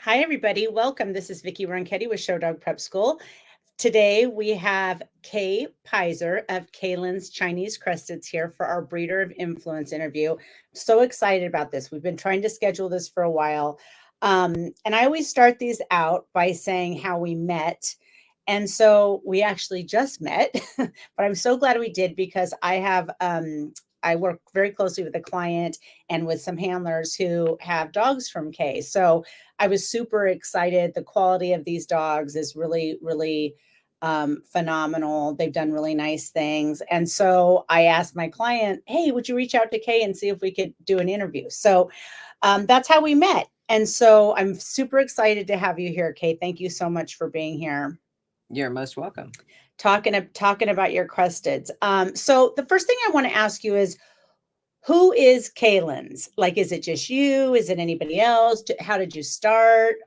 Hi, everybody. Welcome. This is Vicki with Show Dog Prep School. Today we have Peiser of Kaylen's Chinese Cresteds here for our Breeder of Influence interview. So excited about this. We've been trying to schedule this for a while. And I always start these out by saying how we met. And so we actually just met, but I'm so glad we did because I work very closely with a client and with some handlers who have dogs from Kay. So I was super excited. The quality of these dogs is really, really phenomenal. They've done really nice things. And so I asked my client, hey, would you reach out to Kay and see if we could do an interview? So that's how we met. And so I'm super excited to have you here, Kay. Thank you so much for being here. You're most welcome. Talking about your Cresteds. So the first thing I want to ask you is, who is Kaylen's? Like, is it just you? Is it anybody else? How did you start?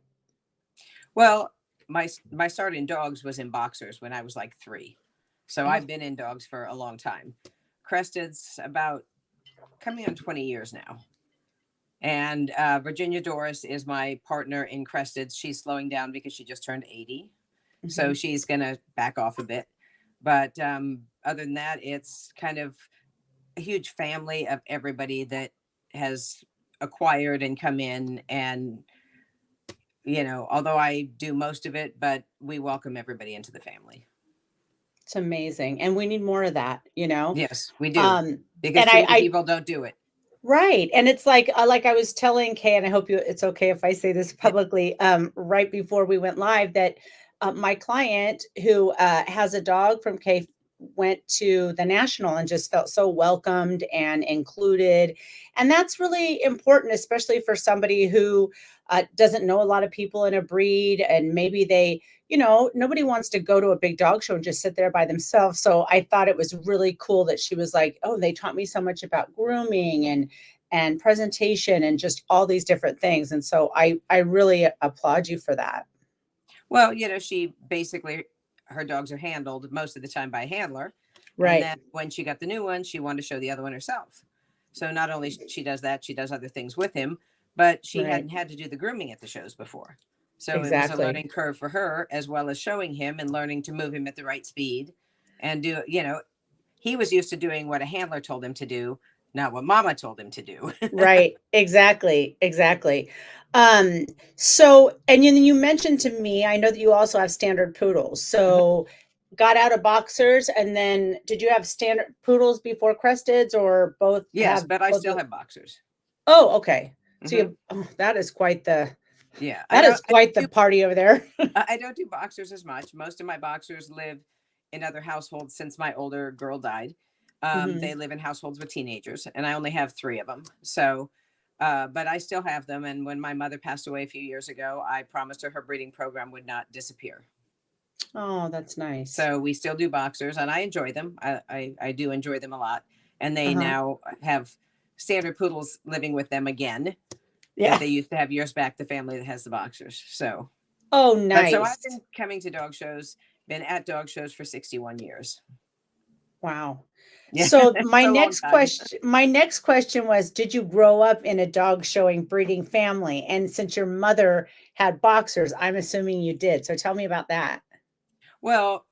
Well, my start in dogs was in boxers when I was like 3. So Oh, I've been in dogs for a long time. Crested's about coming on 20 years now. And Virginia Doris is my partner in Crested's. She's slowing down because she just turned 80. So she's going to back off a bit. But other than that, it's kind of a huge family of everybody that has acquired and come in. And, although I do most of it, but we welcome everybody into the family. it's amazing. And we need more of that. Yes, we do. Um, Because and too many people don't do it. right. And it's like I was telling Kay, and I hope it's okay if I say this publicly, right before we went live, that my client who has a dog from Kay went to the national and just felt so welcomed and included. And that's really important, especially for somebody who doesn't know a lot of people in a breed, and maybe nobody wants to go to a big dog show and just sit there by themselves. So I thought it was really cool that she was like, oh, they taught me so much about grooming and presentation and just all these different things. And so I really applaud you for that. Well, she basically, her dogs are handled most of the time by a handler. And Right. then when she got the new one, she wanted to show the other one herself. So not only she does that, she does other things with him, but she Right. hadn't had to do the grooming at the shows before. So it was a Exactly. learning curve for her, as well as showing him and learning to move him at the right speed and he was used to doing what a handler told him to do, not what mama told him to do. Right. Exactly. Exactly. Um, so, and then you mentioned to me, I know that you also have standard poodles. So, got out of boxers, and then did you have standard poodles before Cresteds, or both Yes, have but I both? still have boxers. Oh, okay. So Hmm. that is quite the Yeah, that is I don't quite the do party over there. I don't do boxers as much. Most of my boxers live in other households since my older girl died. They Hmm. live in households with teenagers, and I only have 3 of them. So, but I still have them. And when my mother passed away a few years ago, I promised her breeding program would not disappear. Oh, that's nice. So we still do boxers, and I enjoy them. I do enjoy them a lot. And they Uh-huh. now have standard poodles living with them again that Yeah. they used to have years back, the family that has the boxers. So, Oh, but so nice. I've been coming to dog shows, been at dog shows for 61 years. Wow. Yeah, So it's a long time. my next question was, did you grow up in a dog showing breeding family? And since your mother had boxers, I'm assuming you did. So tell me about that. Well,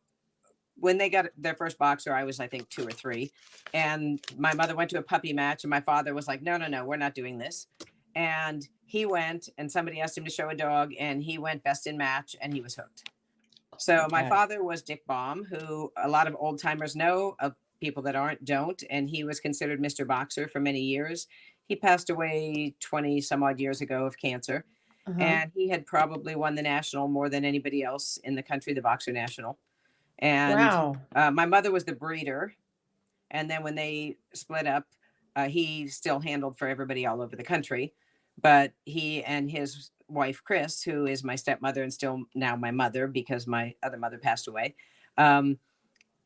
when they got their first boxer, I was, I think, 2 or 3. And my mother went to a puppy match, and my father was like, no, no, no, we're not doing this. And he went, and somebody asked him to show a dog, and he went best in match, and he was hooked. So my Okay. father was Dick Baum, who a lot of old timers know, of people that aren't don't, and he was considered Mr. Boxer for many years. He passed away 20 some odd years ago of cancer, Uh-huh. and he had probably won the national more than anybody else in the country, the Boxer National. And Wow. my mother was the breeder, and then when they split up, he still handled for everybody all over the country. But he and his wife, Chris, who is my stepmother and still now my mother because my other mother passed away, um,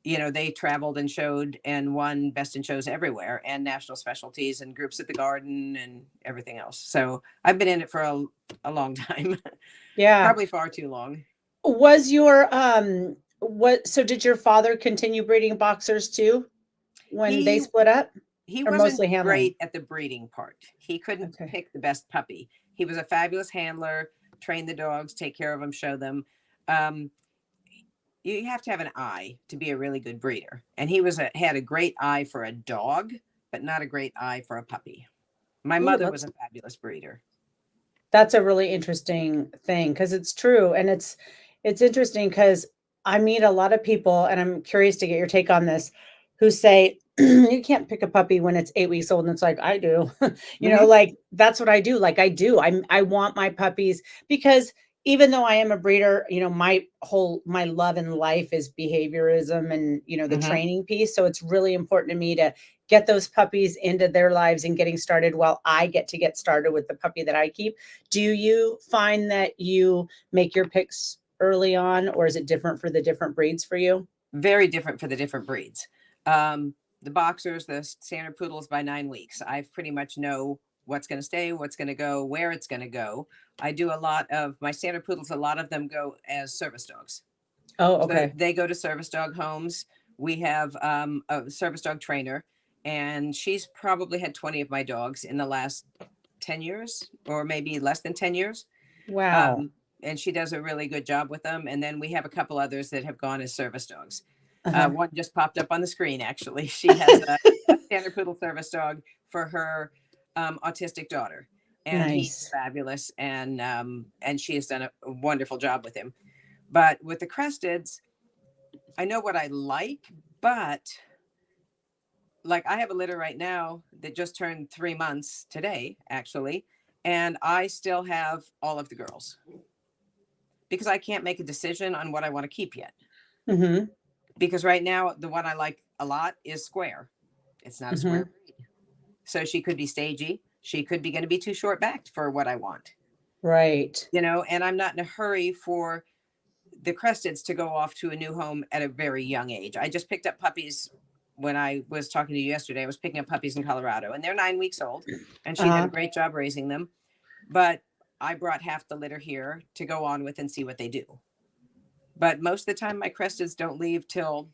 they traveled and showed and won best in shows everywhere and national specialties and groups at the garden and everything else. So I've been in it for a long time, Yeah. probably far too long. Was your what so did your father continue breeding boxers too when they He split up? he Or wasn't mostly handling? great at the breeding part. He couldn't Okay. pick the best puppy. He was a fabulous handler, train the dogs, take care of them, show them. Um, you have to have an eye to be a really good breeder. And he had a great eye for a dog, but not a great eye for a puppy. My Ooh, mother was a fabulous breeder. that's a really interesting thing because it's true. And it's interesting because I meet a lot of people, and I'm curious to get your take on this, who say you can't pick a puppy when it's 8 weeks old. And it's like, I do, Hmm. like that's what I do. Like I do. I want my puppies because even though I am a breeder, my love in life is behaviorism and the Hmm. training piece. So it's really important to me to get those puppies into their lives and getting started while I get to get started with the puppy that I keep. Do you find that you make your picks early on, or is it different for the different breeds for you? Very different for the different breeds. The boxers, the standard poodles by 9 weeks. I pretty much know what's going to stay, what's going to go, where it's going to go. I do a lot of my standard poodles. A lot of them go as service dogs. Oh, So okay. they go to service dog homes. We have a service dog trainer, and she's probably had 20 of my dogs in the last 10 years, or maybe less than 10 years. Wow. Um, and she does a really good job with them. And then we have a couple others that have gone as service dogs. Uh-huh. One just popped up on the screen, actually. She has a standard poodle service dog for her autistic daughter. And he's Nice. fabulous. And she has done a wonderful job with him. But with the Cresteds, I know what I like, but like I have a litter right now that just turned 3 months today, actually. And I still have all of the girls because I can't make a decision on what I want to keep yet. Mm-hmm. Because right now, the one I like a lot is square. It's not a Mm-hmm. square breed. So she could be stagey. She could be going to be too short backed for what I want. Right. And I'm not in a hurry for the Cresteds to go off to a new home at a very young age. I just picked up puppies when I was talking to you yesterday. I was picking up puppies in Colorado, and they're 9 weeks old, and she did a great job raising them. But I brought half the litter here to go on with and see what they do. But most of the time, my Cresteds don't leave till,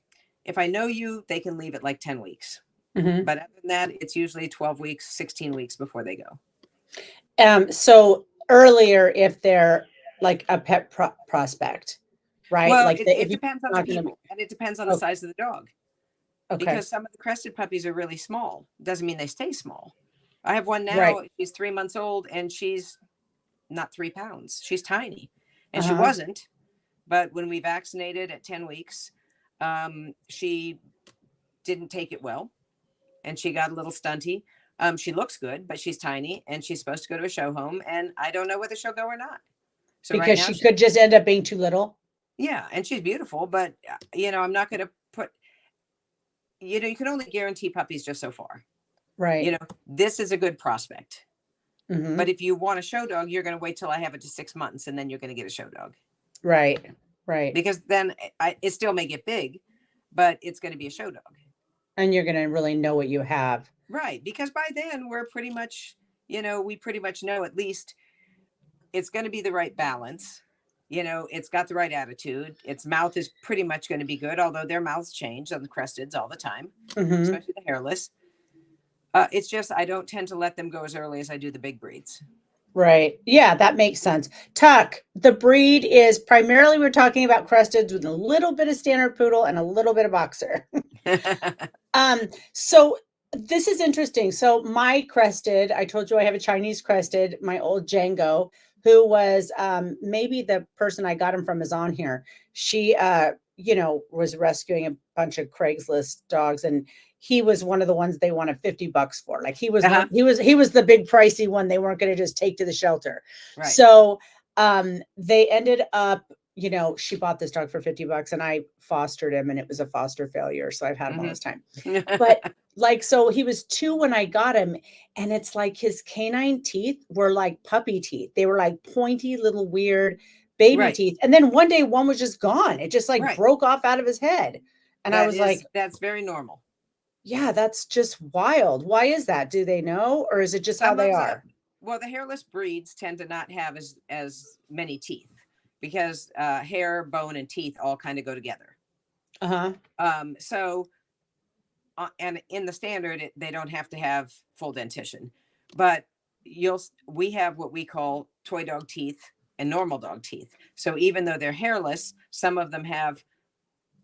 if I know you, they can leave at like 10 weeks. Mm-hmm. But other than that, it's usually 12 weeks, 16 weeks before they go. So earlier, if they're like a pet prospect, right? Well, Like if it you're depends on the not going to be people, and it depends on the size of the dog. okay, Because some of the crested puppies are really small. Doesn't mean they stay small. I have one right? now. She's 3 months old, and she's not 3 pounds. She's tiny, and she Uh-huh. wasn't. But when we vaccinated at 10 weeks, she didn't take it well, and she got a little stunty. She looks good, but she's tiny, and she's supposed to go to a show home, and I don't know whether she'll go or not. So right Because now, she could just end up being too little. yeah, and she's beautiful, but I'm not going to put. You can only guarantee puppies just so far. Right. This is a good prospect. Mm-hmm. But if you want a show dog, you're going to wait till I have it to 6 months, and then you're going to get a show dog. Right. Right. Because then it still may get big, but it's going to be a show dog. And you're going to really know what you have. Right. Because by then we're pretty much, we pretty much know at least it's going to be the right balance. It's got the right attitude. Its mouth is pretty much going to be good, although their mouths change on the Cresteds all the time, Mm-hmm. especially the Hairless. It's just I don't tend to let them go as early as I do the big breeds. Right. Yeah, that makes sense. Tuck, the breed is primarily we're talking about Cresteds with a little bit of standard poodle and a little bit of boxer. So this is interesting. So my Crested, I told you I have a Chinese Crested, my old Django, who was maybe the person I got him from is on here. She was rescuing a bunch of Craigslist dogs, and he was one of the ones they wanted $50 for. Like he was he was the big pricey one they weren't going to just take to the shelter. Right. So they ended up, she bought this dog for $50 and I fostered him, and it was a foster failure. So I've had him all this time. But so he was 2 when I got him, and it's like his canine teeth were like puppy teeth. They were like pointy little weird baby teeth. And then one day one was just gone. It just broke off out of his head. And I was like, that's very normal. Yeah, that's just wild. Why is that? Do they know, or is it just how they are? Well, the hairless breeds tend to not have as many teeth because hair, bone, and teeth all kind of go together. So, and in the standard, they don't have to have full dentition, but we have what we call toy dog teeth, and normal dog teeth. So even though they're hairless, some of them have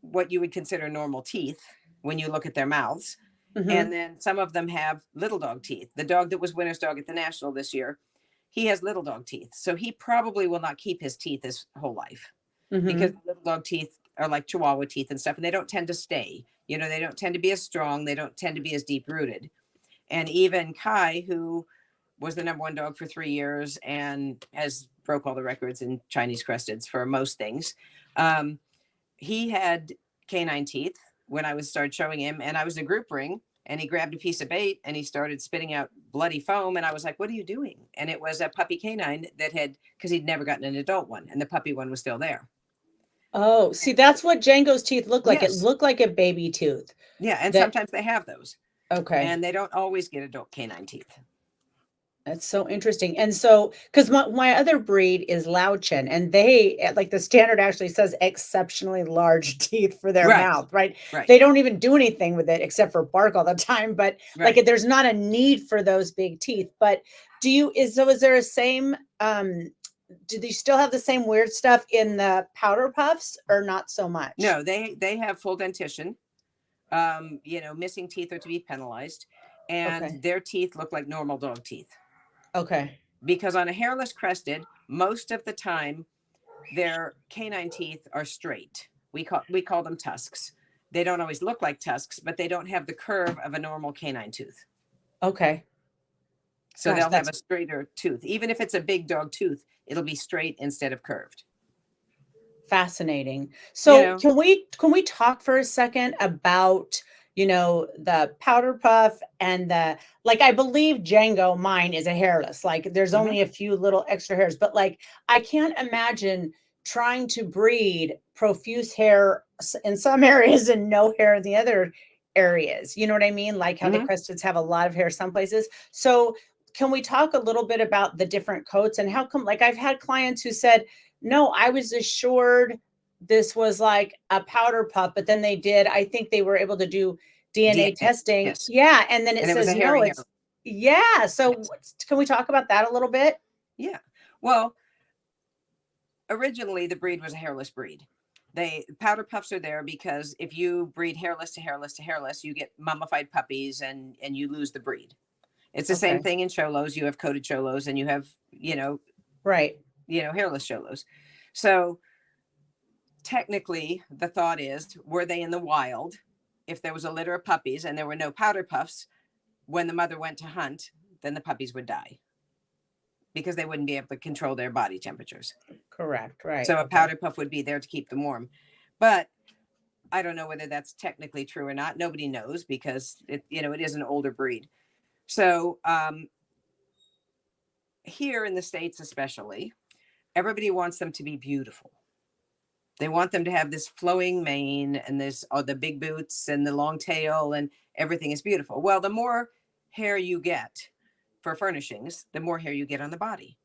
what you would consider normal teeth when you look at their mouths. And then some of them have little dog teeth. The dog that was winner's dog at the National this year, he has little dog teeth. So he probably will not keep his teeth his whole life because little dog teeth are like Chihuahua teeth and stuff, and they don't tend to stay. You know, they don't tend to be as strong. They don't tend to be as deep rooted. And even Kai, who was the #1 dog for 3 years and has broke all the records in Chinese Cresteds for most things. He had canine teeth when I started showing him, and I was in a group ring, and he grabbed a piece of bait and he started spitting out bloody foam. And I was like, what are you doing? And it was a puppy canine that because he'd never gotten an adult one, and the puppy one was still there. Oh, see, that's what Django's teeth look like. It Yes. looked like a baby tooth. Yeah. And sometimes they have those. Okay. And they don't always get adult canine teeth. That's so interesting. And so, because my other breed is Laotian, and they, like, the standard actually says exceptionally large teeth for their mouth, right? They don't even do anything with it except for bark all the time. But like, there's not a need for those big teeth. But is there a same, do they still have the same weird stuff in the powder puffs or not so much? No, they have full dentition. You know, missing teeth are to be penalized, and their teeth look like normal dog teeth. Okay. Because on a hairless crested, most of the time, their canine teeth are straight. We call them tusks. They don't always look like tusks, but they don't have the curve of a normal canine tooth. Okay. So they'll have a straighter tooth. Even if it's a big dog tooth, it'll be straight instead of curved. Fascinating. So can we talk for a second about, the powder puff and I believe Django, mine is a hairless, like there's only a few little extra hairs, but like, I can't imagine trying to breed profuse hair in some areas and no hair in the other areas. You know what I mean? Like how the Cresteds have a lot of hair some places. So can we talk a little bit about the different coats and how come, like I've had clients who said, no, I was assured this was like a powder puff, but then I think they were able to do DNA testing. Yes. Yeah. And then it says, no, it's, hair. Yeah. So can we talk about that a little bit? Yeah. Well, originally the breed was a hairless breed. Powder puffs are there because if you breed hairless to hairless to hairless, you get mummified puppies and you lose the breed. It's the same thing in cholos. You have coated cholos and you have, hairless cholos. So technically the thought is, were they in the wild? If there was a litter of puppies and there were no powder puffs, when the mother went to hunt, then the puppies would die because they wouldn't be able to control their body temperatures. Correct. Right. So a powder puff would be there to keep them warm. But I don't know whether that's technically true or not. Nobody knows because it is an older breed. So here in the States, especially, everybody wants them to be beautiful. They want them to have this flowing mane and the big boots and the long tail and everything is beautiful. Well, the more hair you get for furnishings, the more hair you get on the body.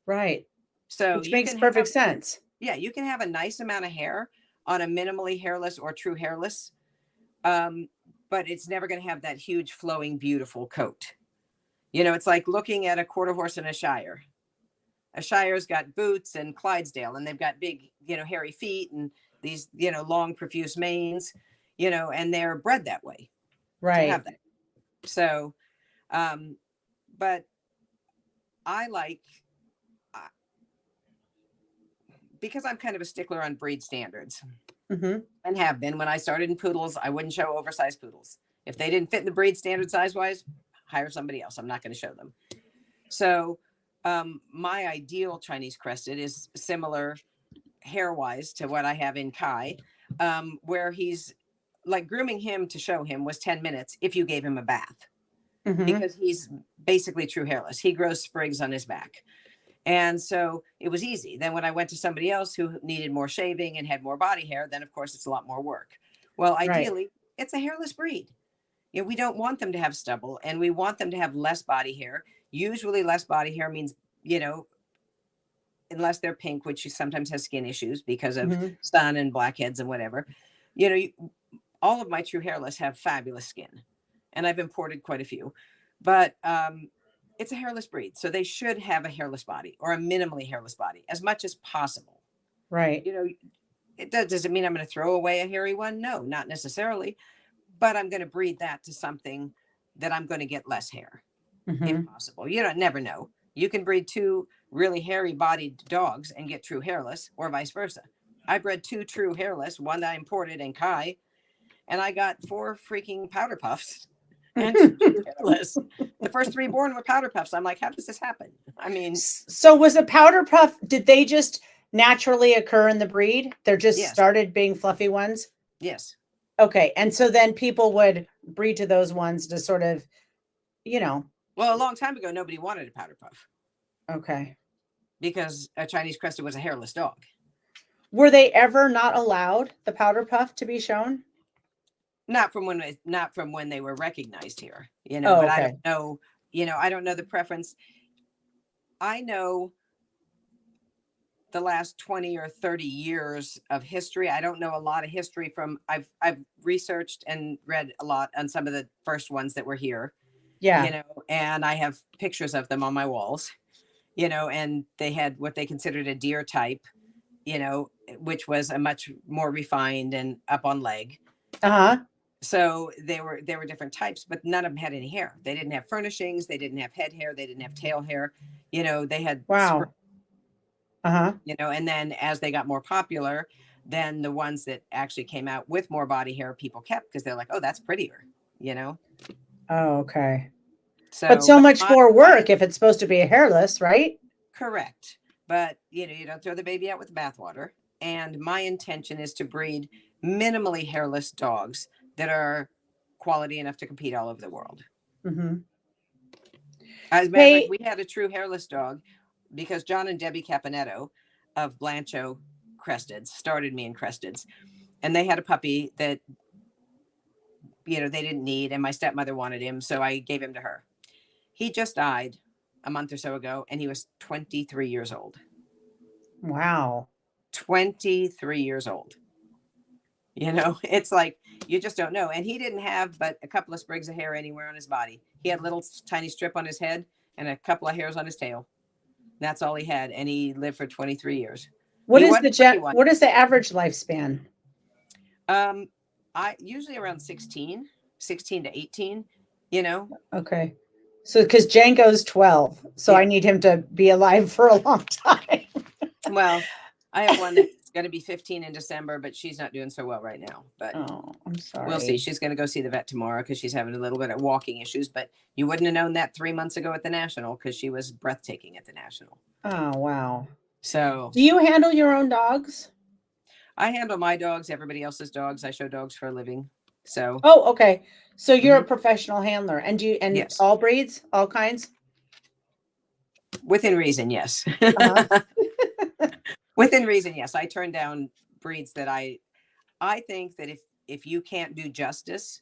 Right. So which makes perfect sense. Yeah, you can have a nice amount of hair on a minimally hairless or true hairless, but it's never going to have that huge flowing, beautiful coat. It's like looking at a quarter horse in a Shire. A Shire's got boots and Clydesdale, and they've got big, hairy feet and these, long, profuse manes, and they're bred that way. Right. To have that. So, but I like, because I'm kind of a stickler on breed standards and have been. When I started in poodles, I wouldn't show oversized poodles. If they didn't fit in the breed standard size-wise, hire somebody else. I'm not going to show them. So, my ideal Chinese Crested is similar hair-wise to what I have in Kai, where he's like grooming him to show him was 10 minutes if you gave him a bath because he's basically true hairless. He grows sprigs on his back. And so it was easy. Then when I went to somebody else who needed more shaving and had more body hair, then of course it's a lot more work. Well, ideally, it's a hairless breed. We don't want them to have stubble and we want them to have less body hair. Usually less body hair means, unless they're pink, which sometimes has skin issues because of sun and blackheads and whatever, all of my true hairless have fabulous skin and I've imported quite a few, but, it's a hairless breed. So they should have a hairless body or a minimally hairless body as much as possible. Right. You know, does it mean I'm going to throw away a hairy one? No, not necessarily. But I'm going to breed that to something that I'm going to get less hair, if possible. You don't never know. You can breed 2 really hairy bodied dogs and get true hairless, or vice versa. I bred 2 true hairless, one that I imported in Kai, and I got 4 freaking powder puffs and 2 hairless. The first 3 born were powder puffs. I'm like, how does this happen? I mean, so was a powder puff, did they just naturally occur in the breed? They're just Yes. started being fluffy ones? yes. Okay. And so then people would breed to those ones to sort of, you know, Well, a long time ago, nobody wanted a powder puff okay. because a Chinese Crested was a hairless dog. Were they ever not allowed the powder puff to be shown? Not from when they were recognized here, but Oh, I okay. don't know, I don't know the preference. I know the last 20 or 30 years of history. I don't know a lot of history from, I've researched and read a lot on some of the first ones that were here, Yeah. and I have pictures of them on my walls, and they had what they considered a deer type, which was a much more refined and up on leg. Uh-huh. So there were different types, but none of them had any hair. They didn't have furnishings. They didn't have head hair. They didn't have tail hair. They had, Wow. Uh-huh. and then as they got more popular, then the ones that actually came out with more body hair, people kept because they're like, oh, that's prettier, Oh, okay. So, but so much more work if it's supposed to be a hairless, right? Correct. But, you don't throw the baby out with the bathwater. And my intention is to breed minimally hairless dogs that are quality enough to compete all over the world. As a matter of fact, we had a true hairless dog because John and Debbie Caponetto of Blancho Cresteds started me in Cresteds. And they had a puppy that, they didn't need. And my stepmother wanted him. So I gave him to her. He just died a month or so ago. And he was 23 years old. Wow. 23 years old. It's like, you just don't know. And he didn't have but a couple of sprigs of hair anywhere on his body. He had a little tiny strip on his head and a couple of hairs on his tail. That's all he had. And he lived for 23 years. What is the average lifespan? I usually around 16 to 18, Okay. So, because Django's 12, so Yeah. I need him to be alive for a long time. Well, I have one that's going to be 15 in December, but she's not doing so well right now. But Oh, I'm sorry. we'll see. She's going to go see the vet tomorrow because she's having a little bit of walking issues. But you wouldn't have known that 3 months ago at the National because she was breathtaking at the National. Oh, wow. So, do you handle your own dogs? I handle my dogs, everybody else's dogs. I show dogs for a living. So. Oh, okay. So you're a professional handler, and Yes. all breeds, all kinds? Within reason, yes. Uh-huh. Within reason, yes. I turn down breeds that I think that if you can't do justice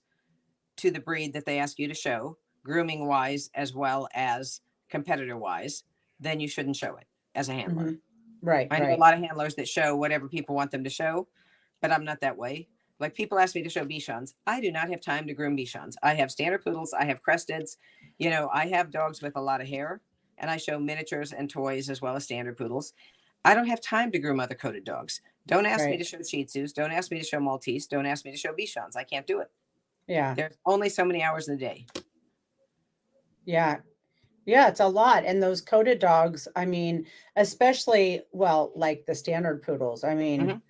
to the breed that they ask you to show, grooming wise as well as competitor wise, then you shouldn't show it as a handler. Right. I know a lot of handlers that show whatever people want them to show, but I'm not that way. Like people ask me to show Bichons. I do not have time to groom Bichons. I have standard poodles. I have Cresteds. I have dogs with a lot of hair, and I show miniatures and toys as well as standard poodles. I don't have time to groom other coated dogs. Don't ask me to show Shih Tzus. Don't ask me to show Maltese. Don't ask me to show Bichons. I can't do it. Yeah. There's only so many hours in the day. Yeah. Yeah, it's a lot. And those coated dogs, I mean, especially, like the standard poodles. I mean,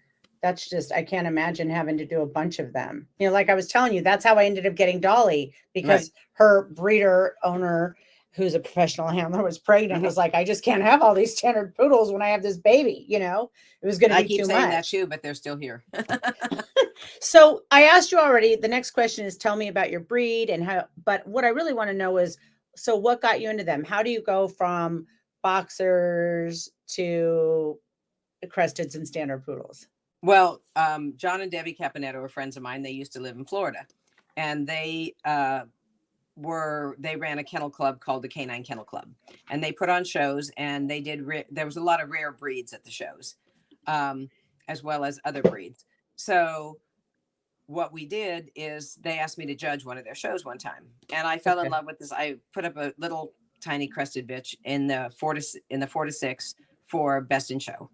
that's just, I can't imagine having to do a bunch of them. Like I was telling you, that's how I ended up getting Dolly, because her breeder owner, who's a professional handler, was pregnant. Was like, I just can't have all these standard poodles when I have this baby. It was going to be too much. I keep saying that too, but they're still here. So I asked you already. The next question is, tell me about your breed and how. But what I really want to know is, so what got you into them? How do you go from boxers to Cresteds and standard poodles? Well, John and Debbie Caponetto are friends of mine. They used to live in Florida, and they ran a kennel club called the Canine Kennel Club, and they put on shows, and they did. There was a lot of rare breeds at the shows, as well as other breeds. So what we did is they asked me to judge one of their shows one time, and I fell in love with this. I put up a little tiny crested bitch in the 4 to 6 for best in show.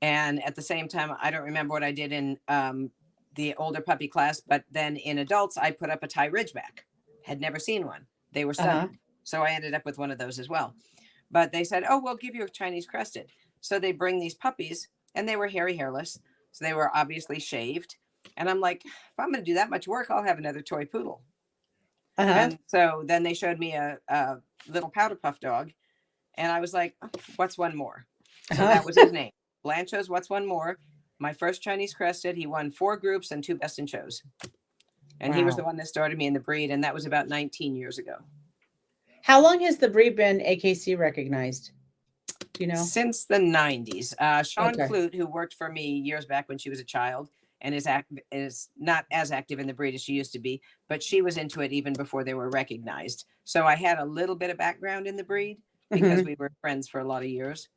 And at the same time, I don't remember what I did in the older puppy class, but then in adults, I put up a Thai Ridgeback. Had never seen one. They were studied. So I ended up with one of those as well. But they said, oh, we'll give you a Chinese crested. So they bring these puppies, and they were hairy, hairless. So they were obviously shaved. And I'm like, if I'm going to do that much work, I'll have another toy poodle. And so then they showed me a little powder puff dog. And I was like, what's one more? So that was his name. Blancho's What's One More. My first Chinese crested. He won 4 groups and 2 best in shows. And he was the one that started me in the breed. And that was about 19 years ago. How long has the breed been AKC recognized? Do you know? Since the 90s. Sean Clute, who worked for me years back when she was a child and is not as active in the breed as she used to be, but she was into it even before they were recognized. So I had a little bit of background in the breed because we were friends for a lot of years.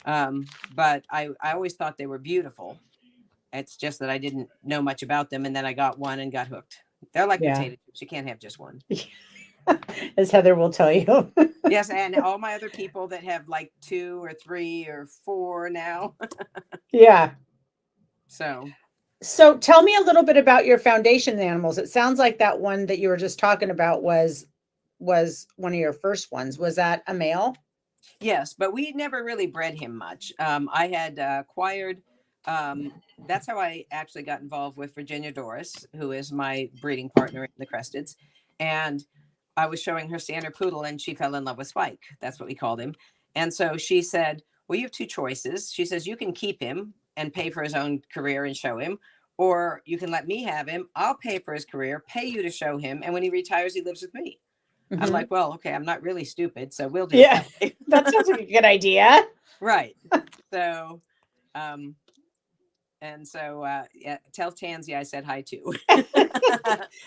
But I always thought they were beautiful. It's just that I didn't know much about them. And then I got one and got hooked. They're like potato chips. You can't have just one. As Heather will tell you. Yes. And all my other people that have like 2 or 3 or 4 now. Yeah. So tell me a little bit about your foundation animals. It sounds like that one that you were just talking about was one of your first ones. Was that a male? Yes, but we never really bred him much. I had acquired, that's how I actually got involved with Virginia Doris, who is my breeding partner in the Cresteds. And I was showing her standard poodle and she fell in love with Spike. That's what we called him. And so she said, well, you have 2 choices. She says, you can keep him and pay for his own career and show him, or you can let me have him. I'll pay for his career, pay you to show him. And when he retires, he lives with me. I'm like, well, okay, I'm not really stupid, so we'll do it. Yeah, that sounds like a good idea. Right. So, and so, tell Tansy I said hi too.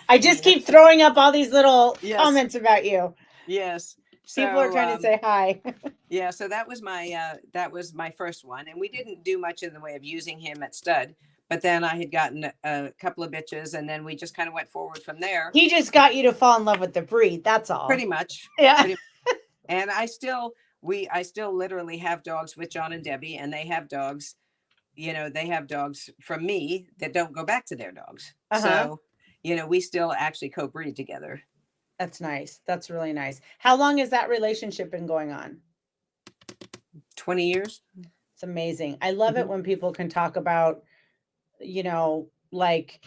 I just keep throwing up all these little comments about you. Yes. People are trying to say hi. Yeah. So that was my first one. And we didn't do much in the way of using him at stud. But then I had gotten a couple of bitches, and then we just kind of went forward from there. He just got you to fall in love with the breed. That's all. Pretty much. Yeah. Pretty much. And I still literally have dogs with John and Debbie, and they have dogs, they have dogs from me that don't go back to their dogs. So, we still actually co-breed together. That's nice. That's really nice. How long has that relationship been going on? 20 years. It's amazing. I love it when people can talk about, like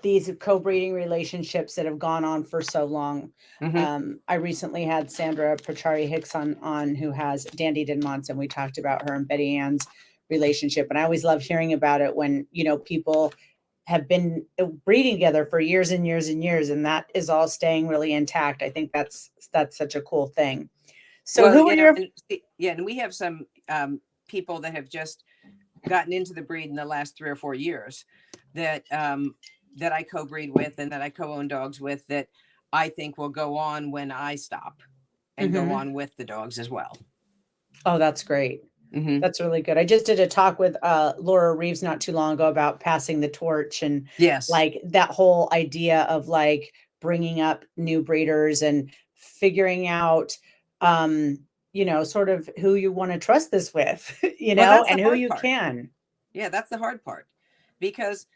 these co-breeding relationships that have gone on for so long. I recently had Sandra Pachari Hicks on who has Dandy Dinmonts, and we talked about her and Betty Ann's relationship. And I always love hearing about it when, people have been breeding together for years and years and years, and that is all staying really intact. I think that's such a cool thing. So who are your... and we have some people that have just gotten into the breed in the last 3 or 4 years that that I co-breed with and that I co-own dogs with that I think will go on when I stop and go on with the dogs as well. Oh, that's great. That's really good. I just did a talk with Laura Reeves not too long ago about passing the torch and like that whole idea of like bringing up new breeders and figuring out, sort of who you want to trust this with, and who you can. Yeah, that's the hard part because,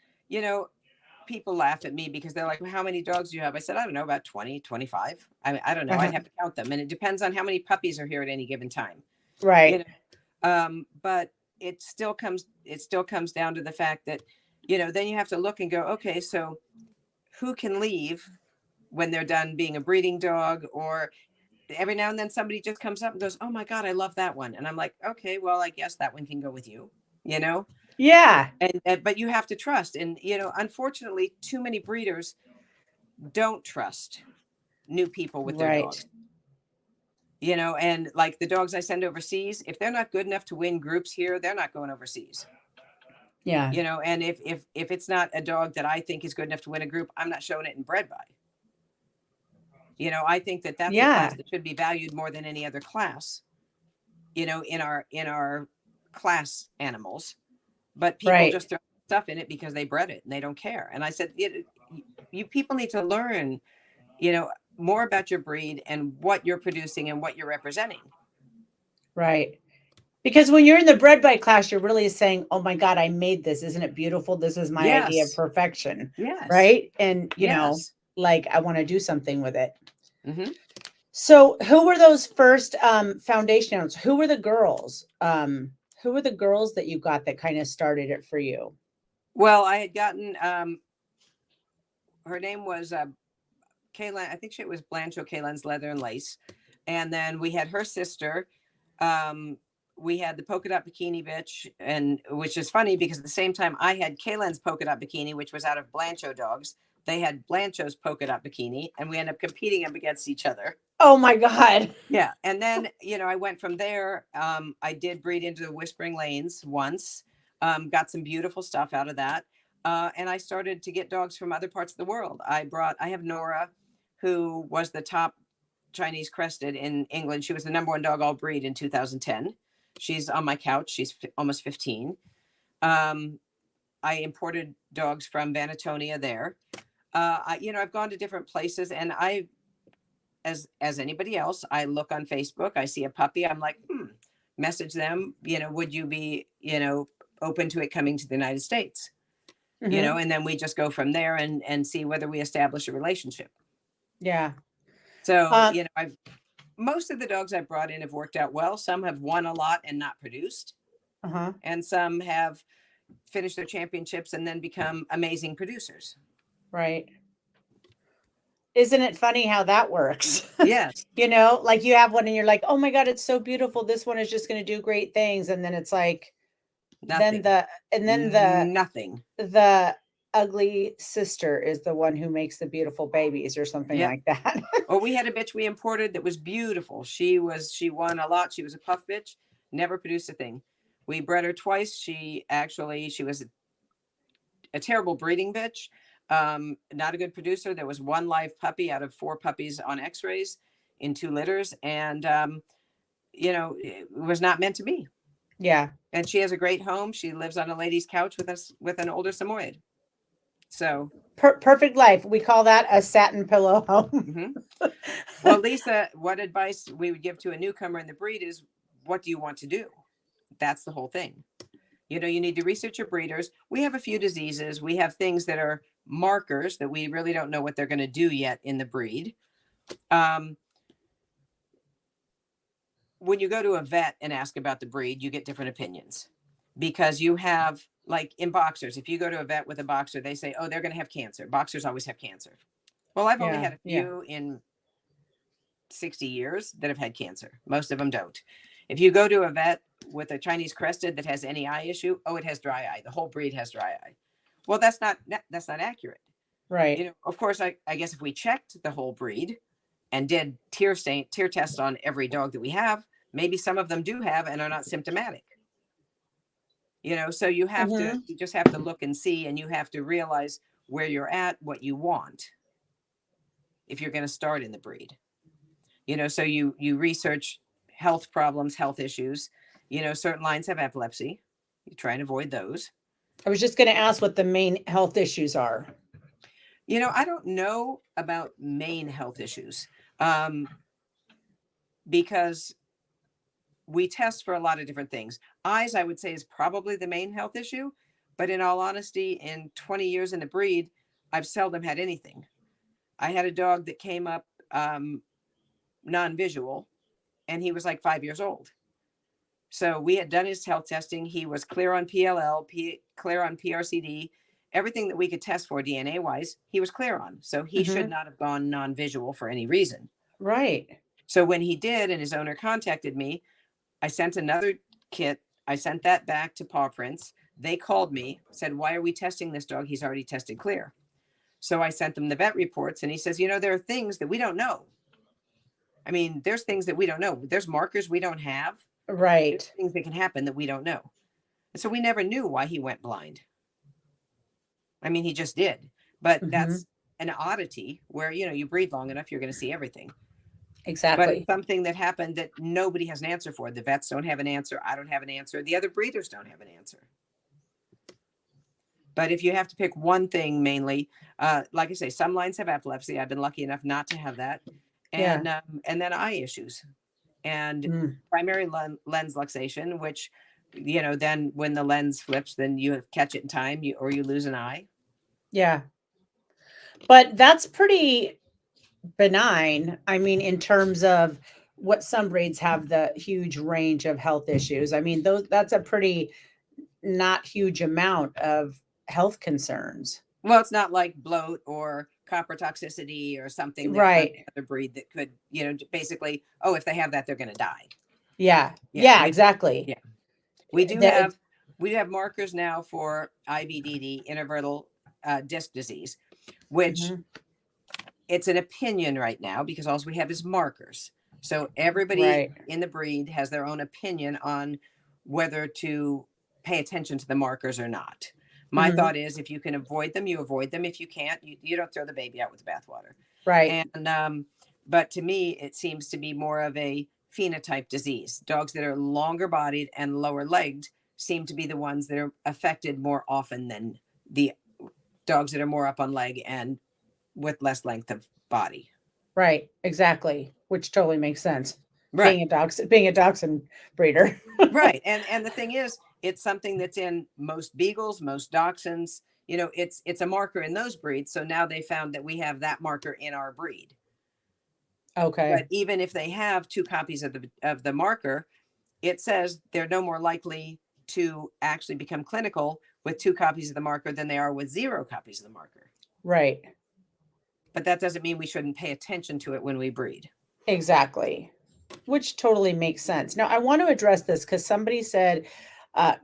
people laugh at me because they're like, well, how many dogs do you have? I said, I don't know, about 20, 25. I mean, I don't know. I'd have to count them. And it depends on how many puppies are here at any given time. Right. But it still comes down to the fact that, then you have to look and go, okay, so who can leave when they're done being a breeding dog? Or every now and then somebody just comes up and goes, oh my God, I love that one. And I'm like, okay, well, I guess that one can go with you, Yeah. And but you have to trust. And, unfortunately, too many breeders don't trust new people with their dogs. And like the dogs I send overseas, if they're not good enough to win groups here, they're not going overseas. Yeah. And if it's not a dog that I think is good enough to win a group, I'm not showing it in bred by. I think that's a class that should be valued more than any other class, in our class animals. But people just throw stuff in it because they bred it and they don't care. And I said, you people need to learn, more about your breed and what you're producing and what you're representing. Right. Because when you're in the bred by class, you're really saying, oh my God, I made this. Isn't it beautiful? This is my idea of Yes. perfection. Yes. Right. And, you know, Yes. like I want to do something with it. Mm-hmm. So who were those first foundation owners? Who were the girls? Who were the girls that you got that kind of started it for you? Well, I had gotten, her name was Kaylen. I think it was Blancho Kaylen's Leather and Lace. And then we had her sister. We had the polka dot bikini bitch, and which is funny because at the same time I had Kaylen's polka dot bikini, which was out of Blancho dogs. They had Blancho's polka dot bikini, and we ended up competing up against each other. Oh my God. Yeah. And then, you know, I went from there. I did breed into the Whispering Lanes once, got some beautiful stuff out of that. And I started to get dogs from other parts of the world. I have Nora, who was the top Chinese crested in England. She was the #1 dog all breed in 2010. She's on my couch. She's almost 15. I imported dogs from Vanatonia there. I've gone to different places, and as anybody else, I look on Facebook, I see a puppy, I'm like, message them, would you be, open to it coming to the United States? Mm-hmm. And then we just go from there and see whether we establish a relationship. Yeah. So, most of the dogs I brought in have worked out well. Some have won a lot and not produced. Uh-huh. And some have finished their championships and then become amazing producers. Right. Isn't it funny how that works? Yes. Like you have one and you're like, oh my God, it's so beautiful. This one is just going to do great things. And then it's like, Nothing. Nothing. The ugly sister is the one who makes the beautiful babies or something like that. Well, we had a bitch we imported that was beautiful. She won a lot. She was a puff bitch, never produced a thing. We bred her twice. She was a terrible breeding bitch. Not a good producer. There was one live puppy out of 4 puppies on x-rays in 2 litters. And, it was not meant to be. Yeah. And she has a great home. She lives on a lady's couch with us, with an older Samoyed. So perfect life. We call that a satin pillow home. Mm-hmm. Well, Lisa, what advice we would give to a newcomer in the breed is, what do you want to do? That's the whole thing. You need to research your breeders. We have a few diseases. We have things that are markers that we really don't know what they're going to do yet in the breed. When you go to a vet and ask about the breed, you get different opinions, because you have, like in boxers, if you go to a vet with a boxer, they say, oh, they're going to have cancer. Boxers always have cancer. Well, I've only had a few in 60 years that have had cancer. Most of them don't. If you go to a vet with a Chinese crested that has any eye issue, oh, it has dry eye. The whole breed has dry eye. Well, that's not accurate. Right. Of course, I guess if we checked the whole breed and did tear tests on every dog that we have, maybe some of them do have and are not symptomatic. So you have to, you just have to look and see, and you have to realize where you're at, what you want, if you're going to start in the breed. So you research health problems, health issues. Certain lines have epilepsy. You try and avoid those. I was just going to ask what the main health issues are. I don't know about main health issues, because we test for a lot of different things. Eyes, I would say, is probably the main health issue. But in all honesty, in 20 years in the breed, I've seldom had anything. I had a dog that came up non-visual, and he was like 5 years old. So we had done his health testing. He was clear on PLL, clear on PRCD, everything that we could test for DNA wise, he was clear on. So he should not have gone non-visual for any reason. Right. So when he did, and his owner contacted me, I sent another kit. I sent that back to Paw Prints. They called me, said, why are we testing this dog? He's already tested clear. So I sent them the vet reports, and he says, there are things that we don't know. I mean, there's things that we don't know. There's markers we don't have. Right. There's things that can happen that we don't know. And so we never knew why he went blind. I mean, he just did. But that's an oddity where, you breed long enough, you're going to see everything. Exactly. But it's something that happened that nobody has an answer for. The vets don't have an answer. I don't have an answer. The other breeders don't have an answer. But if you have to pick one thing mainly, like I say, some lines have epilepsy. I've been lucky enough not to have that. And then eye issues and primary lens luxation, which, then when the lens flips, then you catch it in time, or you lose an eye. Yeah. But that's pretty benign. I mean, in terms of what some breeds have the huge range of health issues. I mean, that's a pretty not huge amount of health concerns. Well, it's not like bloat or copper toxicity or something that Right. another breed that could, basically, oh, if they have that, they're going to die. Yeah. Yeah, exactly. Yeah. We have markers now for IBDD, intervertebral disc disease, which it's an opinion right now because all we have is markers. So everybody in the breed has their own opinion on whether to pay attention to the markers or not. My thought is, if you can avoid them, you avoid them. If you can't, you don't throw the baby out with the bathwater. Right. And but to me, it seems to be more of a phenotype disease. Dogs that are longer bodied and lower legged seem to be the ones that are affected more often than the dogs that are more up on leg and with less length of body. Right. Exactly. Which totally makes sense. Right. Being a dachshund breeder. Right. And the thing is, it's something that's in most beagles, most dachshunds. It's a marker in those breeds. So now they found that we have that marker in our breed. Okay. But even if they have 2 copies of the marker, it says they're no more likely to actually become clinical with 2 copies of the marker than they are with 0 copies of the marker. Right. But that doesn't mean we shouldn't pay attention to it when we breed. Exactly. Which totally makes sense. Now, I want to address this because somebody said,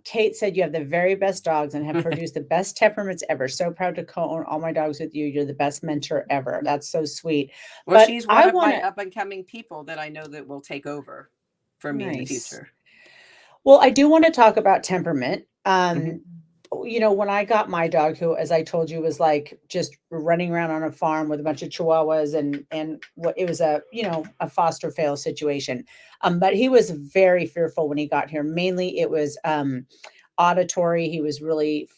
Kate said, you have the very best dogs and have produced the best temperaments ever. So proud to co-own all my dogs with you. You're the best mentor ever. That's so sweet. Well, but she's one of my up and coming people that I know that will take over for me in the future. Well, I do want to talk about temperament. When I got my dog, who, as I told you, was like just running around on a farm with a bunch of chihuahuas and what it was a foster fail situation. But he was very fearful when he got here. Mainly it was auditory. He was really,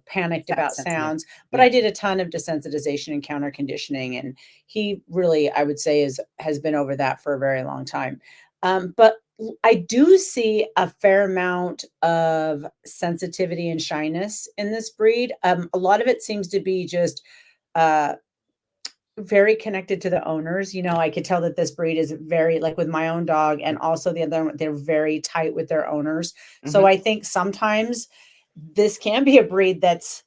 panicked about sounds, but I did a ton of desensitization and counter conditioning. And he really, I would say has been over that for a very long time. But I do see a fair amount of sensitivity and shyness in this breed. A lot of it seems to be just very connected to the owners. I could tell that this breed is very, like with my own dog and also the other one, they're very tight with their owners. So I think sometimes this can be a breed that's,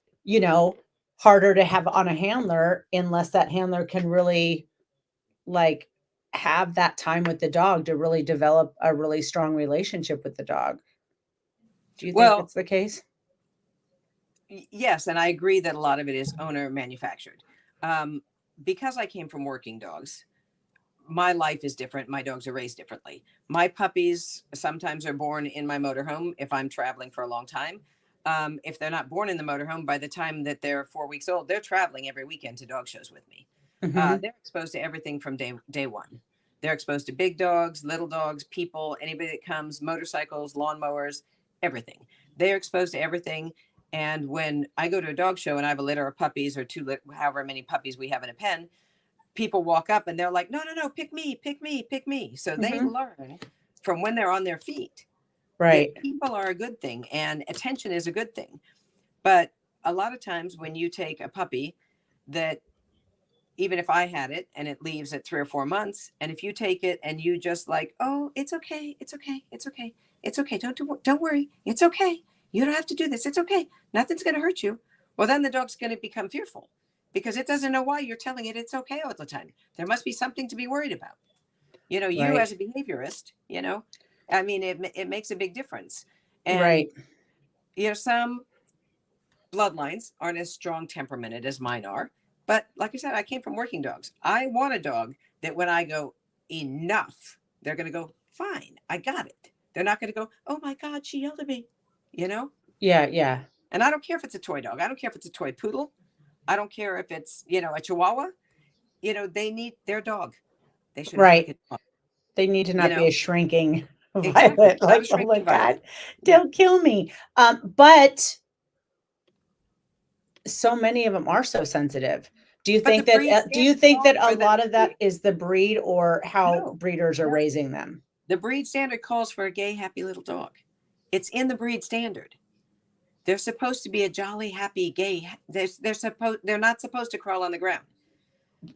harder to have on a handler unless that handler can really have that time with the dog to really develop a really strong relationship with the dog. Do you think that's the case? Yes. And I agree that a lot of it is owner manufactured. Because I came from working dogs, my life is different. My dogs are raised differently. My puppies sometimes are born in my motorhome if I'm traveling for a long time. If they're not born in the motorhome, by the time that they're 4 weeks old, they're traveling every weekend to dog shows with me. They're exposed to everything from day one. They're exposed to big dogs, little dogs, people, anybody that comes, motorcycles, lawnmowers, everything. They're exposed to everything. And when I go to a dog show and I have a litter of puppies or however many puppies we have in a pen, people walk up and they're like, no, pick me, pick me, pick me. So they learn from when they're on their feet. Right. People are a good thing and attention is a good thing. But a lot of times when you take a puppy that, even if I had it and it leaves at 3 or 4 months, and if you take it and you just like, oh, it's okay, it's okay, it's okay, it's okay, don't worry, it's okay, you don't have to do this, it's okay, nothing's going to hurt you. Well, then the dog's going to become fearful because it doesn't know why you're telling it it's okay all the time. There must be something to be worried about. You as a behaviorist, I mean, it makes a big difference. And some bloodlines aren't as strong temperamented as mine are. But like I said, I came from working dogs. I want a dog that when I go enough, they're going to go, fine, I got it. They're not going to go, oh my God, she yelled at me, Yeah, yeah. And I don't care if it's a toy dog. I don't care if it's a toy poodle. I don't care if it's, a chihuahua. They need their dog. They should have a dog. They need to not be a shrinking Exactly. violet. Like, oh my God, don't kill me. But so many of them are so sensitive. Do you But think the breed that a standard calls for them lot to of be, that is the breed or how no, breeders are no. raising them? The breed standard calls for a gay, happy little dog. It's in the breed standard. They're supposed to be a jolly, happy, gay. They're not supposed to crawl on the ground.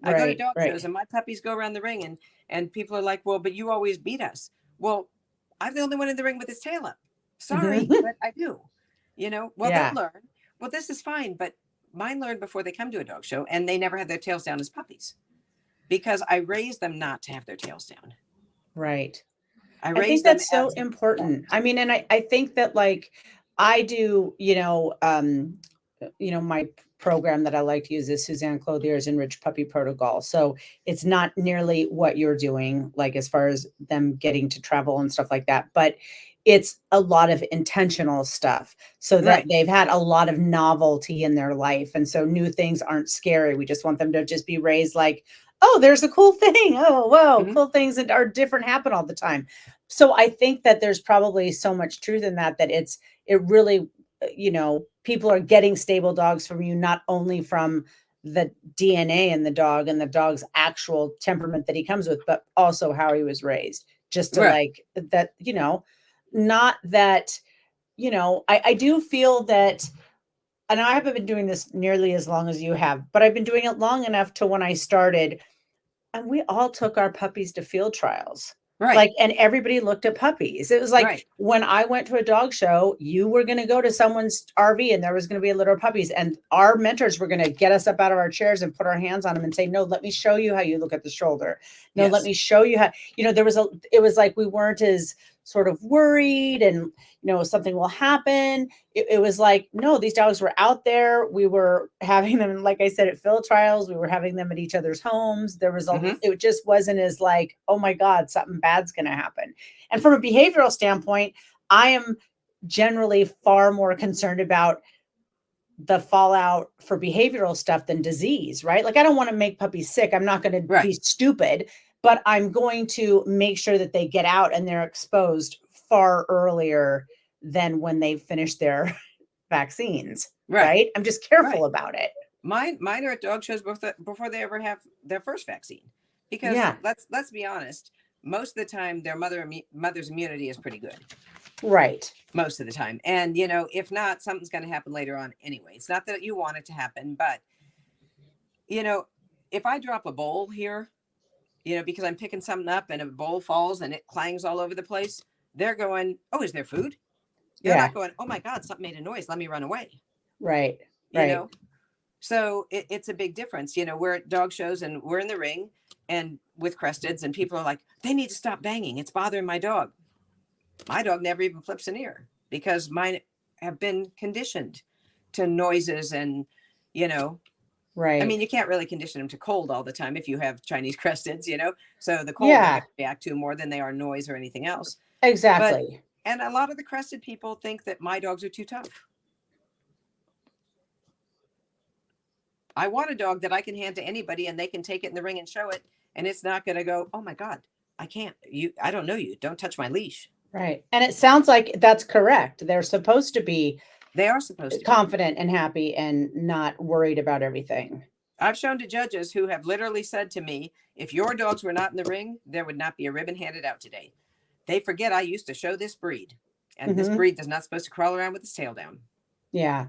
I go to Right, dog shows right. and my puppies go around the ring and people are like, well, but you always beat us. Well, I'm the only one in the ring with his tail up. Sorry, Mhm. but I do. Well, they'll Yeah, learn. Well, this is fine, but mine learned before they come to a dog show and they never had their tails down as puppies because I raised them not to have their tails down. right. I I think raised them that's so as, important. I mean, and I think that like I do, my program that I like to use is Suzanne Clothier's Enriched Puppy Protocol. So it's not nearly what you're doing, like as far as them getting to travel and stuff like that, but it's a lot of intentional stuff so that right. they've had a lot of novelty in their life. And so new things aren't scary. We just want them to just be raised like, oh, there's a cool thing. Oh, wow, Mhm. cool things that are different happen all the time. So I think that there's probably so much truth in that, that it really, people are getting stable dogs from you, not only from the DNA in the dog and the dog's actual temperament that he comes with, but also how he was raised. Just to Right. like that, not that, I do feel that, and I haven't been doing this nearly as long as you have, but I've been doing it long enough to when I started, and we all took our puppies to field trials. Right. Like, and everybody looked at puppies. It was like Right. when I went to a dog show, you were going to go to someone's RV and there was going to be a litter of puppies. And our mentors were going to get us up out of our chairs and put our hands on them and say, no, let me show you how you look at the shoulder. No, let Yes. me show you how, it was like we weren't as sort of worried and, something will happen. It was like, no, these dogs were out there. We were having them, like I said, at field trials. We were having them at each other's homes. Hmm. It just wasn't as like, oh my God, something bad's going to happen. And from a behavioral standpoint, I am generally far more concerned about the fallout for behavioral stuff than disease, right? Like, I don't want to make puppies sick. I'm not going to Right. be stupid, but I'm going to make sure that they get out and they're exposed far earlier than when they've finished their vaccines, Right. right? I'm just careful Right. about it. Mine are at dog shows before they ever have their first vaccine, because Yeah, let's be honest, most of the time their mother's immunity is pretty good right. most of the time, and if not, something's going to happen later on anyway. It's not that you want it to happen, but you know if I drop a bowl here, because I'm picking something up and a bowl falls and it clangs all over the place, they're going, oh, is there food? They're Yeah, not going, oh my God, something made a noise, let me run away. right, you right. know So it's a big difference. We're at dog shows and we're in the ring and with Cresteds, and people are like, they need to stop banging. It's bothering my dog. My dog never even flips an ear because mine have been conditioned to noises and, you know, I Right. mean, you can't really condition them to cold all the time if you have Chinese Cresteds. So the cold they're going Yeah, to react to more than they are noise or anything else. But, exactly. and a lot of the Crested people think that my dogs are too tough. I want a dog that I can hand to anybody and they can take it in the ring and show it. And it's not going to go, oh my God, I can't. I don't know you. Don't touch my leash. Right. And it sounds like that's correct. They're supposed to be They are supposed to be. confident and happy and not worried about everything. I've shown to judges who have literally said to me, if your dogs were not in the ring, there would not be a ribbon handed out today. They forget I used to show this breed, and this Hmm. breed is not supposed to crawl around with its tail down. Yeah.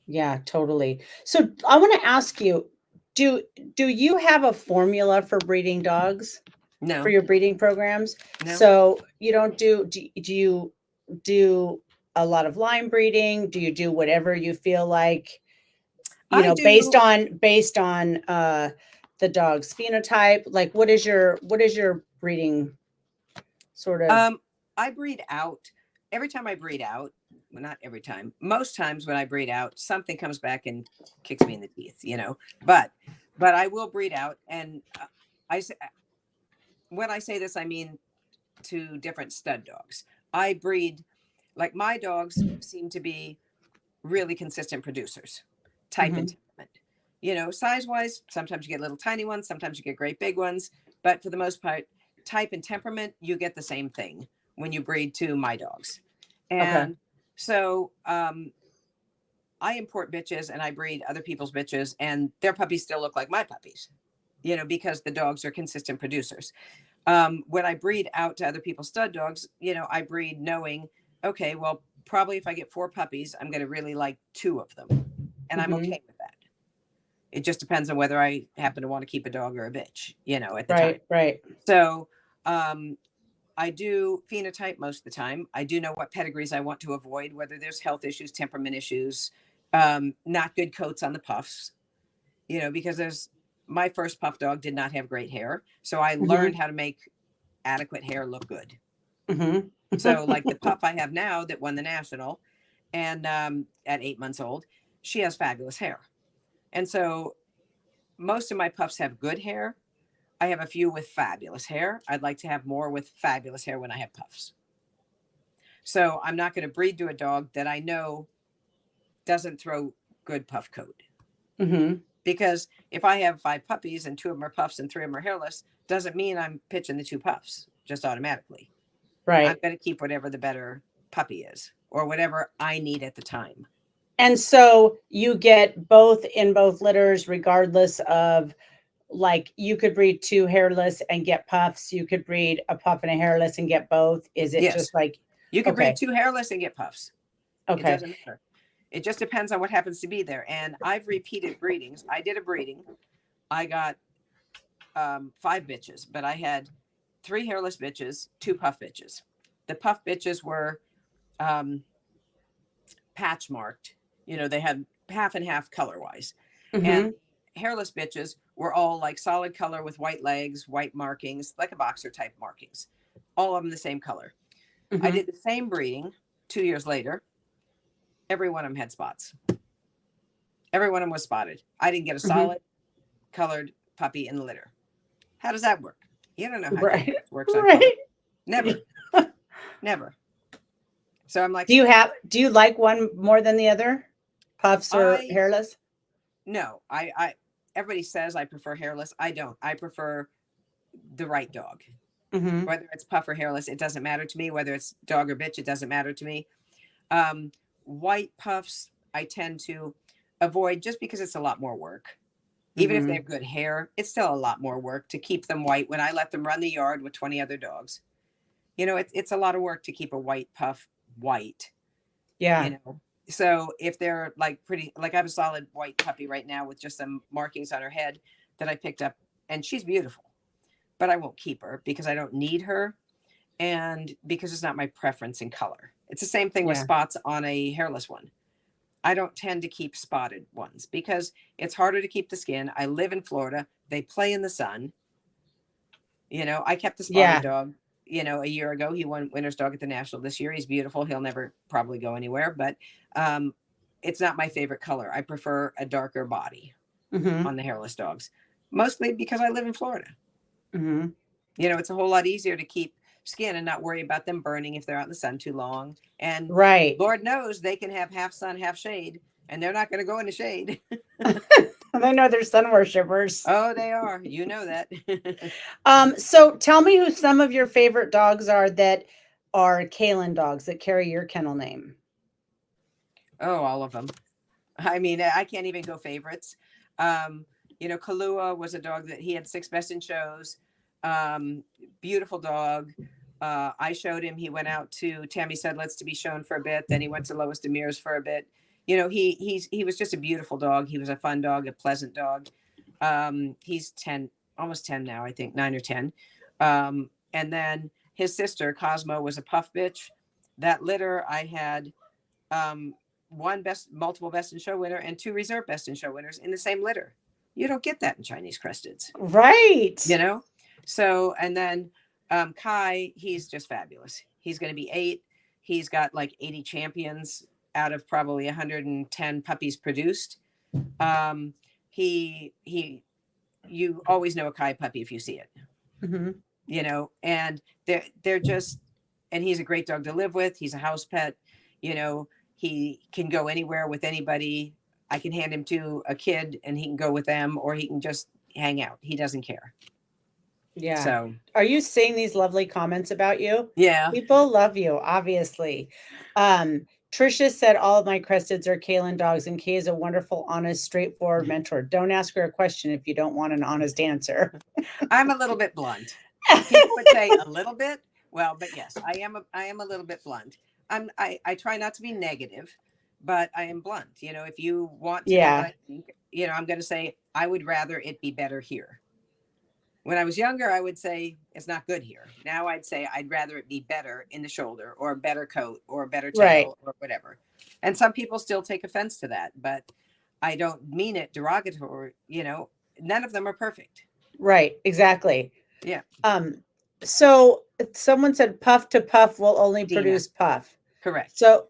Yeah, totally. So I want to ask you, do do you have a formula for breeding dogs for No, your breeding programs? no. So you don't do you do a lot of line breeding? Do you do whatever you feel like, I based do. on the dog's phenotype? Like, what is your breeding sort of? Um, I breed out. Every time I breed out, well, not every time, most times when I breed out, something comes back and kicks me in the teeth. But I will breed out. And I say, when I say this, I mean to different stud dogs. I breed, like my dogs seem to be really consistent producers, type and Mhm. temperament. Size wise, sometimes you get little tiny ones, sometimes you get great big ones, but for the most part, type and temperament, you get the same thing when you breed to my dogs. Okay. And so I import bitches and I breed other people's bitches, and their puppies still look like my puppies, because the dogs are consistent producers. When I breed out to other people's stud dogs, I breed knowing, okay, well, probably if I get 4 puppies, I'm going to really like 2 of them. And I'm okay with that. It just depends on whether I happen to want to keep a dog or a bitch, at the time. Right. So, I do phenotype most of the time. I do know what pedigrees I want to avoid, whether there's health issues, temperament issues, not good coats on the puffs, because my first puff dog did not have great hair. So I learned how to make adequate hair look good. So like the puff I have now that won the national and at 8 months old, she has fabulous hair. And so most of my puffs have good hair. I have a few with fabulous hair. I'd like to have more with fabulous hair when I have puffs. So I'm not going to breed to a dog that I know doesn't throw good puff coat. Because if I have 5 puppies and 2 of them are puffs and 3 of them are hairless, doesn't mean I'm pitching the 2 puffs just automatically. Right. I'm going to keep whatever the better puppy is or whatever I need at the time. And so you get both in both litters, regardless of, like, you could breed 2 hairless and get puffs. You could breed a puff and a hairless and get both. Is it just like you can breed 2 hairless and get puffs? Okay. It doesn't matter. It just depends on what happens to be there. And I've repeated breedings. I did a breeding. I got 5 bitches, but I had 3 hairless bitches, 2 puff bitches. The puff bitches were patch marked. They had half and half color wise. And hairless bitches were all like solid color with white legs, white markings, like a boxer type markings, all of them the same color. I did the same breeding 2 years later. Every one of them had spots. Every one of them was spotted. I didn't get a solid colored puppy in the litter. How does that work? You don't know how that works. Never. Never. So I'm like, do you like one more than the other? Puffs or hairless? No, everybody says I prefer hairless. I don't. I prefer the right dog. Whether it's puff or hairless, it doesn't matter to me. Whether it's dog or bitch, it doesn't matter to me. White puffs, I tend to avoid just because it's a lot more work. Even if they have good hair, it's still a lot more work to keep them white when I let them run the yard with 20 other dogs. It's a lot of work to keep a white puff white. Yeah. So if they're like pretty, like I have a solid white puppy right now with just some markings on her head that I picked up, and she's beautiful, but I won't keep her because I don't need her and because it's not my preference in color. It's the same thing with spots on a hairless one. I don't tend to keep spotted ones because it's harder to keep the skin. I live in Florida. They play in the sun. I kept the spotted dog, a year ago. He won winner's dog at the national this year. He's beautiful. He'll never probably go anywhere, but it's not my favorite color. I prefer a darker body on the hairless dogs, mostly because I live in Florida. It's a whole lot easier to keep skin and not worry about them burning if they're out in the sun too long. And Lord knows they can have half sun, half shade, and they're not going to go in the shade. They know they're sun worshipers. Oh, they are. You know that. So tell me who some of your favorite dogs are that are Kaylen dogs that carry your kennel name. Oh, all of them. I mean, I can't even go favorites. Kahlua was a dog that he had 6 best in shows. Beautiful dog. I showed him. He went out to Tammy Sedlitz to be shown for a bit. Then he went to Lois Demir's for a bit. He was just a beautiful dog. He was a fun dog, a pleasant dog. He's 10, almost 10 now, I think 9 or 10. And then his sister Cosmo was a puff bitch. That litter I had multiple best in show winner and 2 reserve best in show winners in the same litter. You don't get that in Chinese Cresteds. Right. So, and then Kai, he's just fabulous. He's going to be 8. He's got like 80 champions out of probably 110 puppies produced. You always know a Kai puppy if you see it, and they're just, and he's a great dog to live with. He's a house pet. He can go anywhere with anybody. I can hand him to a kid and he can go with them, or he can just hang out. He doesn't care. Yeah. So are you seeing these lovely comments about you? Yeah. People love you, obviously. Trisha said all of my Cresteds are Kaylen dogs, and Kay is a wonderful, honest, straightforward mentor. Don't ask her a question if you don't want an honest answer. I'm a little bit blunt. People would say a little bit. Well, but yes, I am a little bit blunt. I try not to be negative, but I am blunt. You know, if you want to know what Yeah, I think, you know, I'm going to say I would rather it be better here. When I was younger, I would say it's not good here. Now I'd say I'd rather it be better in the shoulder, or a better coat, or a better right, tail, or whatever. And some people still take offense to that, but I don't mean it derogatory. You know, none of them are perfect. right, exactly. Yeah, Um, so someone said puff to puff will only Dina, produce puff. correct. So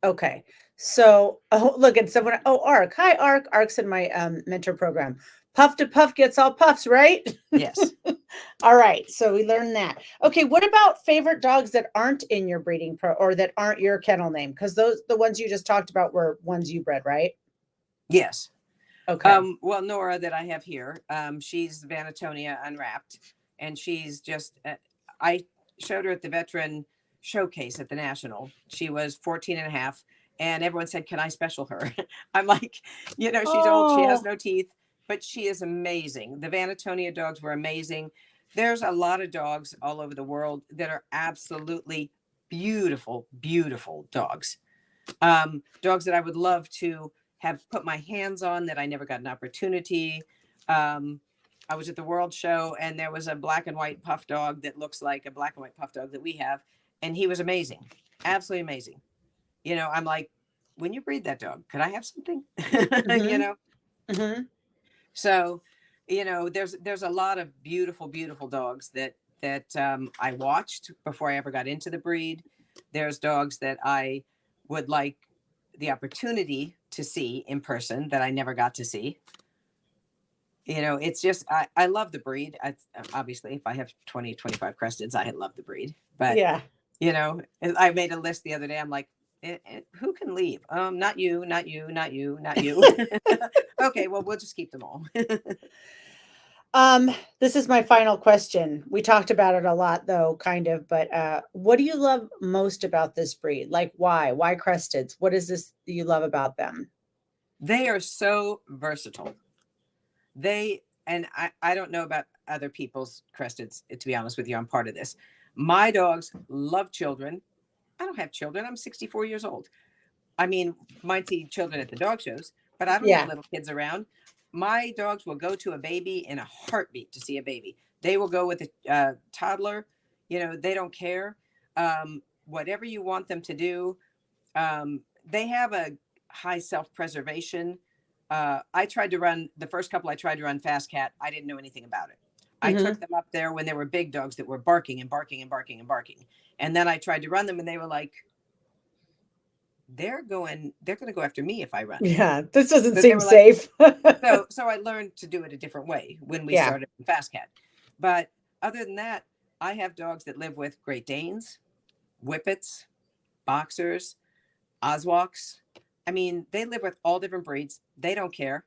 okay. So oh look at someone. Oh, Arc. Hi, Arc. Arc's in my mentor program. Puff to puff gets all puffs, right? Yes. All right. So we learned that. Okay. What about favorite dogs that aren't in your breeding pro or that aren't your kennel name? Because those the ones you just talked about were ones you bred, right? Yes. Okay. Well, Nora that I have here, she's Vanatonia unwrapped, and she's just, I showed her at the veteran showcase at the National. She was 14 and a half, and everyone said, can I special her? I'm like, you know, she's old, she has Oh, no teeth, but she is amazing. The Vanatonia dogs were amazing. There's a lot of dogs all over the world that are absolutely beautiful, beautiful dogs. Dogs that I would love to have put my hands on that I never got an opportunity. I was at the World Show, and there was a black and white puff dog that looks like a black and white puff dog that we have. And he was amazing. Absolutely amazing. You know, I'm like, when you breed that dog, could I have something? You mm-hmm, know? mm-hmm. So, you know, there's a lot of beautiful, beautiful dogs that I watched before I ever got into the breed. There's dogs that I would like the opportunity to see in person that I never got to see. You know, it's just, I love the breed. Obviously, if I have 20, 25 Cresteds, I love the breed. But, Yeah. you know, I made a list the other day. I'm like, who can leave? Not you, not you, not you, not you. Okay, well, we'll just keep them all. This is my final question. We talked about it a lot though, kind of, but what do you love most about this breed? Like why? Why Cresteds? What is this you love about them? They are so versatile. And I don't know about other people's Cresteds, to be honest with you. I'm part of this. My dogs love children. I don't have children. I'm 64 years old. I mean, might see children at the dog shows, but I don't have Yeah. little kids around. My dogs will go to a baby in a heartbeat to see a baby. They will go with a toddler. You know, they don't care. Whatever you want them to do. They have a high self-preservation. I tried to run the first couple. I tried to run Fast Cat. I didn't know anything about it. I Hmm. took them up there when there were big dogs that were barking and barking and barking and barking. And then I tried to run them, and they were like, they're going to go after me if I run. Yeah. This doesn't So they seem were like, safe. so I learned to do it a different way when we Yeah. started Fast Cat. But other than that, I have dogs that live with Great Danes, Whippets, Boxers, Oswalks. I mean, they live with all different breeds. They don't care.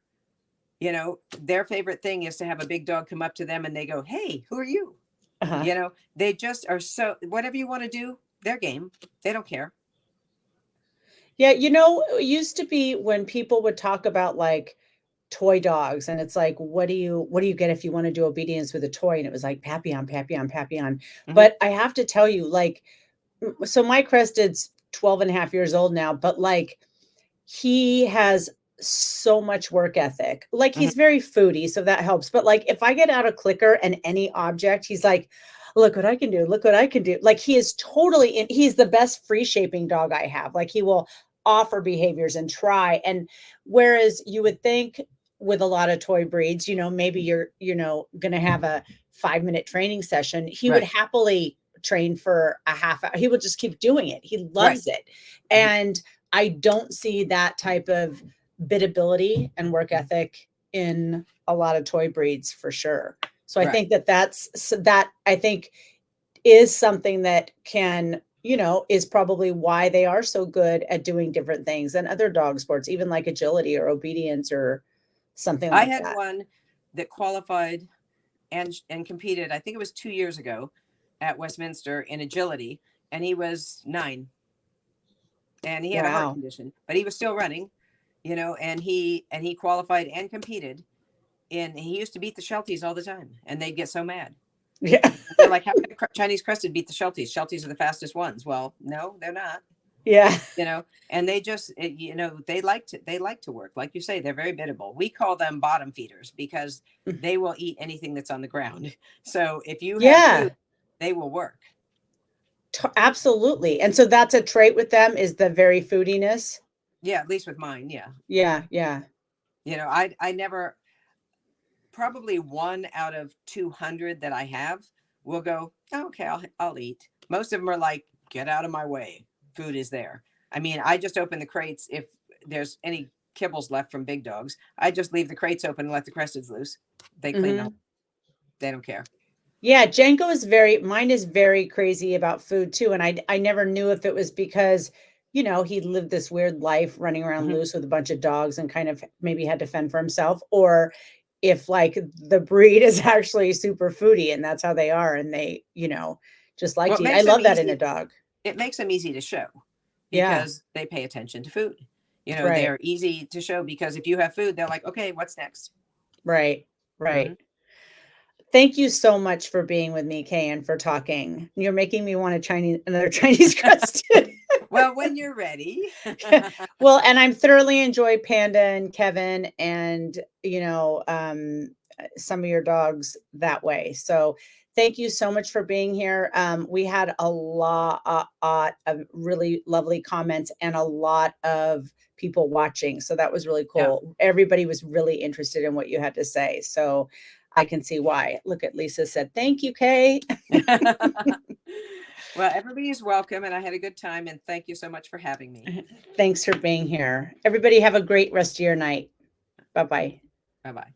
You know, their favorite thing is to have a big dog come up to them and they go, hey, who are you? Uh-huh. You know, they just are so, whatever you want to do, their game. They don't care. Yeah, you know, it used to be when people would talk about like toy dogs and it's like, what do you get if you want to do obedience with a toy? And it was like Papillon, Papillon, Papillon. Hmm. But I have to tell you, like, so my Crested's 12 and a half years old now, but like he has so much work ethic. Like Hmm. he's very foodie, so that helps. But like if I get out a clicker and any object, he's like, look what I can do, look what I can do. Like he is totally in, he's the best free shaping dog I have. Like he will offer behaviors and try. And whereas you would think with a lot of toy breeds, you know, maybe you're, you know, gonna have a 5-minute training session, he would Right. happily train for a half hour. He would just keep doing it. He Right. loves it. Hmm. And I don't see that type of biddability and work ethic in a lot of toy breeds for sure. So I Right. think that I think is something that can, you know, is probably why they are so good at doing different things than other dog sports, even like agility or obedience or something I like had that. one that qualified and competed, I think it was 2 years ago at Westminster in agility, and he was 9. and he had a heart Wow. condition, but he was still running, you know, and he qualified and competed. And he used to beat the Shelties all the time, and they'd get so mad. Yeah. They're like, how can a Chinese crested beat the Shelties? Shelties are the fastest ones. Well, no, they're not. Yeah. You know, and they just, you know, they like to work. Like you say, they're very biddable. We call them bottom feeders because they will eat anything that's on the ground. So if you have Yeah. food, they will work. Absolutely. And so that's a trait with them, is the very foodiness. Yeah, at least with mine. Yeah. Yeah. Yeah. You know, I never, probably 1 out of 200 that I have will go, oh, okay, I'll eat. Most of them are like, get out of my way. Food is there. I mean, I just open the crates. If there's any kibbles left from big dogs, I just leave the crates open and let the Cresteds loose. They clean them. They don't care. Yeah, mine is very crazy about food too. And I never knew if it was because, he lived this weird life running around loose with a bunch of dogs and kind of maybe had to fend for himself, or if like the breed is actually super foodie and that's how they are. And they, just like Well, to eat. I love that in a dog. It makes them easy to show Yeah. because they pay attention to food. You know, Right. they're easy to show because if you have food, they're like, okay, what's next? Right. Right. Thank you so much for being with me, Kay, and for talking. You're making me want another Chinese crested. Well, when you're ready. Well, and I'm thoroughly enjoy Panda and Kevin and, some of your dogs that way. So thank you so much for being here. We had a lot of really lovely comments and a lot of people watching. So that was really cool. Yeah. Everybody was really interested in what you had to say. So I can see why. Look at Lisa said, thank you, Kay. Well, everybody's welcome, and I had a good time, and thank you so much for having me. Thanks for being here. Everybody have a great rest of your night. Bye-bye. Bye-bye.